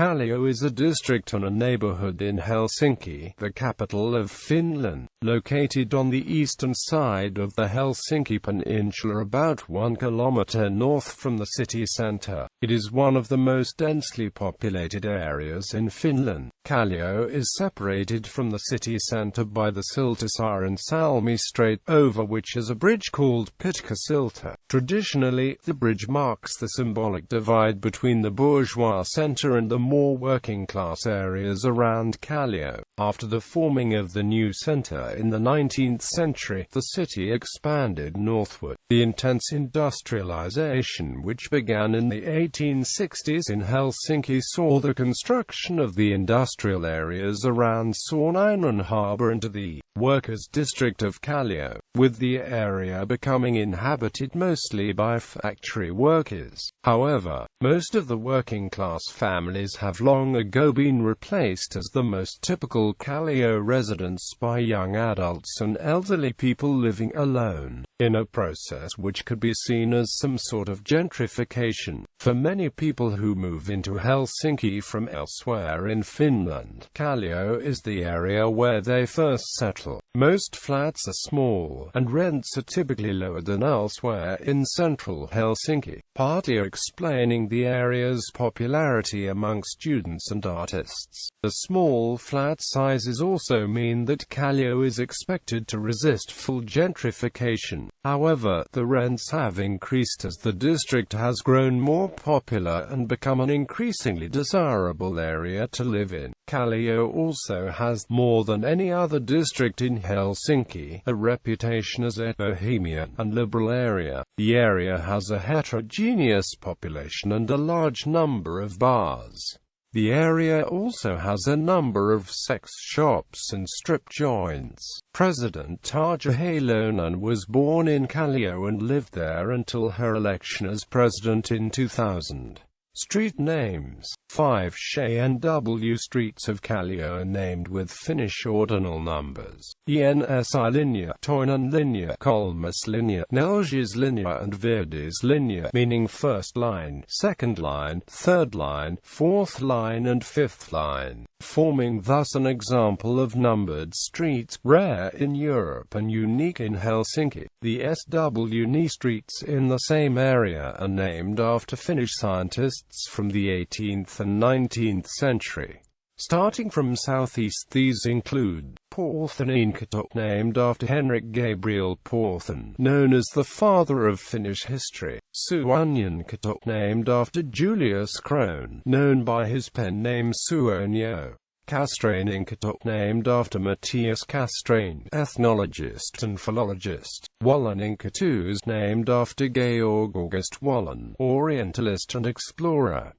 Kallio is a district and a neighbourhood in Helsinki, the capital of Finland, located on the eastern side of the Helsinki peninsula about 1 kilometre north from the city centre. It is one of the most densely populated areas in Finland. Kallio is separated from the city centre by the Siltasaarensalmi strait, over which is a bridge called Pitkäsilta. Traditionally, the bridge marks the symbolic divide between the bourgeois centre and the more working-class areas around Kallio. After the forming of the new centre in the 19th century, the city expanded northward. The intense industrialization which began in the 1860s in Helsinki saw the construction of the industrial areas around Saarinen harbour into the workers' district of Kallio, with the area becoming inhabited mostly by factory workers. However, most of the working-class families have long ago been replaced as the most typical Kallio residents by young adults and elderly people living alone, in a process which could be seen as some sort of gentrification. For many people who move into Helsinki from elsewhere in Finland, Kallio is the area where they first settle. Most flats are small, and rents are typically lower than elsewhere in central Helsinki, partly explaining the area's popularity among students and artists. The small flat sizes also mean that Kallio is expected to resist full gentrification. However, the rents have increased as the district has grown more popular and become an increasingly desirable area to live in. Kallio also has, more than any other district in Helsinki, a reputation as a bohemian and liberal area. The area has a heterogeneous population and a large number of bars. The area also has a number of sex shops and strip joints. President Tarja Halonen was born in Kallio and lived there until her election as president in 2000. Street names: 5 NW streets of Kallio are named with Finnish ordinal numbers: NSI-linja, Toinen-linja, Kolmas-linja, Neljäs-linja and Viides-linja, meaning first line, second line, third line, fourth line and fifth line, forming thus an example of numbered streets, rare in Europe and unique in Helsinki. The SW streets in the same area are named after Finnish scientists from the 18th and 19th century. Starting from southeast, these include Porthaninkatok, named after Henrik Gabriel Porthan, known as the father of Finnish history; Suonenkatok, named after Julius Krone, known by his pen name Suonio; Kastraininkatok, named after Matthias Kastrain, ethnologist and philologist; Walloninkatus, named after Georg August Wallin, orientalist and explorer.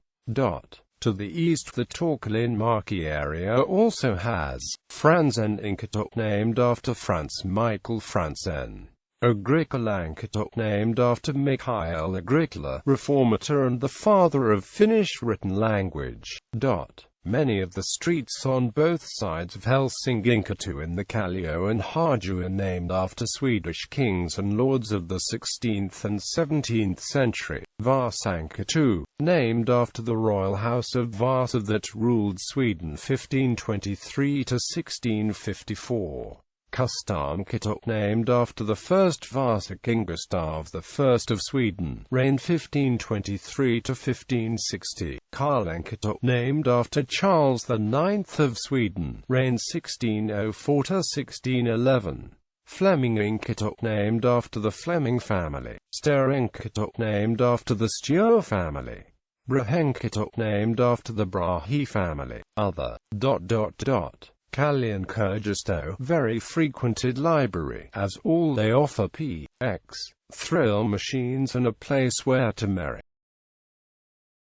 To the east, the Torkelinmarki area also has Franzeninkatok, named after Franz Michael Franzen; Agrikolankatok, named after Mikhail Agricola, reformator and the father of Finnish written language. Many of the streets on both sides of Helsinginkatu in the Kallio and Harju are named after Swedish kings and lords of the 16th and 17th century. Vasankatu, named after the royal house of Vasa that ruled Sweden 1523 to 1654. Kustamkatok, named after the first Vasa king Gustav I of Sweden, reigned 1523 to 1560. Karlenkatok, named after Charles IX of Sweden, reigned 1604 to 1611. Fleminginkatok, named after the Fleming family. Sterenkatok, named after the Sture family. Brahenkatok, named after the Brahe family. Other. Kallion Kyrgyzstan, very frequented library, as all they offer PX thrill machines and a place where to marry.